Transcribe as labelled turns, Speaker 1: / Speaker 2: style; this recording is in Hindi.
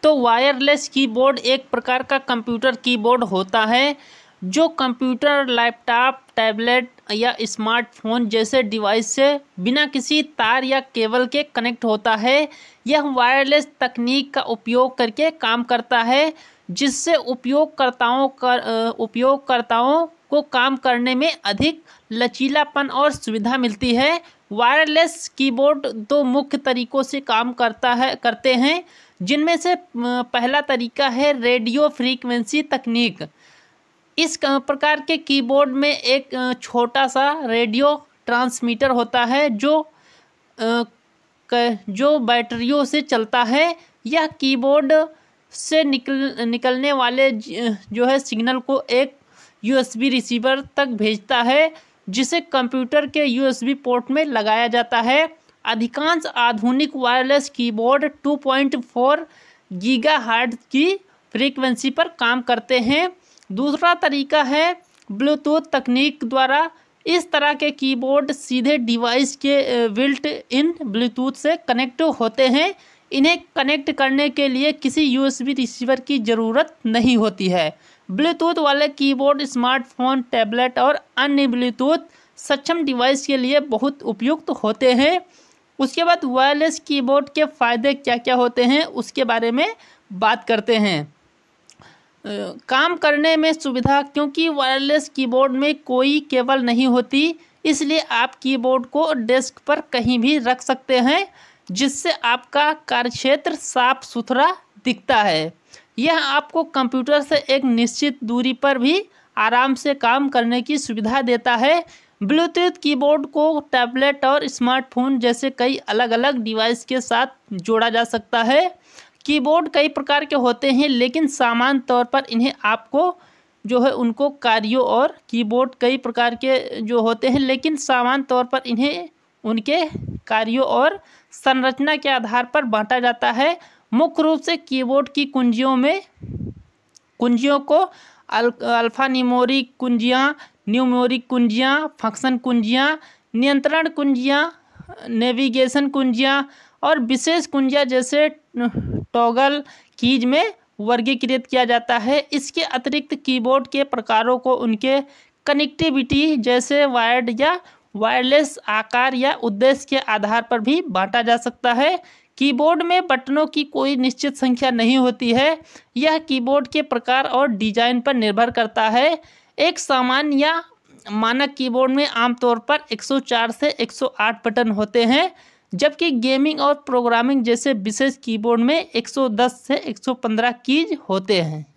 Speaker 1: तो वायरलेस कीबोर्ड एक प्रकार का कंप्यूटर कीबोर्ड होता है जो कंप्यूटर, लैपटॉप, टैबलेट या स्मार्टफोन जैसे डिवाइस से बिना किसी तार या केबल के कनेक्ट होता है। यह वायरलेस तकनीक का उपयोग करके काम करता है, जिससे उपयोगकर्ताओं को काम करने में अधिक लचीलापन और सुविधा मिलती है। वायरलेस कीबोर्ड दो मुख्य तरीकों से काम करते हैं, जिनमें से पहला तरीका है रेडियो फ्रीक्वेंसी तकनीक। इस प्रकार के कीबोर्ड में एक छोटा सा रेडियो ट्रांसमीटर होता है जो बैटरियों से चलता है। यह कीबोर्ड से निकलने वाले जो है सिग्नल को एक यूएसबी रिसीवर तक भेजता है, जिसे कंप्यूटर के यूएसबी पोर्ट में लगाया जाता है। अधिकांश आधुनिक वायरलेस कीबोर्ड 2.4 गीगाहर्ट्ज की फ्रीक्वेंसी पर काम करते हैं। दूसरा तरीका है ब्लूटूथ तकनीक द्वारा। इस तरह के कीबोर्ड सीधे डिवाइस के बिल्ट इन ब्लूटूथ से कनेक्ट होते हैं। इन्हें कनेक्ट करने के लिए किसी यूएसबी रिसीवर की ज़रूरत नहीं होती है। ब्लूटूथ वाले कीबोर्ड स्मार्टफोन, टैबलेट और अन्य ब्लूटूथ सक्षम डिवाइस के लिए बहुत उपयुक्त होते हैं। उसके बाद वायरलेस कीबोर्ड के फ़ायदे क्या क्या होते हैं उसके बारे में बात करते हैं। काम करने में सुविधा, क्योंकि वायरलेस कीबोर्ड में कोई केबल नहीं होती, इसलिए आप कीबोर्ड को डेस्क पर कहीं भी रख सकते हैं, जिससे आपका कार्यक्षेत्र साफ सुथरा दिखता है। यह आपको कंप्यूटर से एक निश्चित दूरी पर भी आराम से काम करने की सुविधा देता है। ब्लूटूथ कीबोर्ड को टैबलेट और स्मार्टफोन जैसे कई अलग अलग डिवाइस के साथ जोड़ा जा सकता है। कीबोर्ड कई प्रकार के होते हैं, लेकिन सामान्य तौर पर इन्हें आपको जो है उनको कार्यों और कीबोर्ड कई प्रकार के जो होते हैं, लेकिन सामान्य तौर पर इन्हें उनके कार्यों और संरचना के आधार पर बांटा जाता है। मुख्य रूप से कीबोर्ड की कुंजियों को अल्फान्यूमेरिक कुंजियाँ, न्यूमेरिक कुंजियाँ, फंक्शन कुंजियाँ, नियंत्रण कुंजियाँ, नेविगेशन कुंजियाँ और विशेष कुंजियाँ जैसे टॉगल कीज में वर्गीकृत किया जाता है। इसके अतिरिक्त कीबोर्ड के प्रकारों को उनके कनेक्टिविटी जैसे वायर्ड या वायरलेस आकार या उद्देश्य के आधार पर भी बांटा जा सकता है। कीबोर्ड में बटनों की कोई निश्चित संख्या नहीं होती है। यह कीबोर्ड के प्रकार और डिजाइन पर निर्भर करता है। एक सामान्य या मानक कीबोर्ड में आमतौर पर 104 से 108 बटन होते हैं, जबकि गेमिंग और प्रोग्रामिंग जैसे विशेष कीबोर्ड में 110 से 115 कीज होते हैं।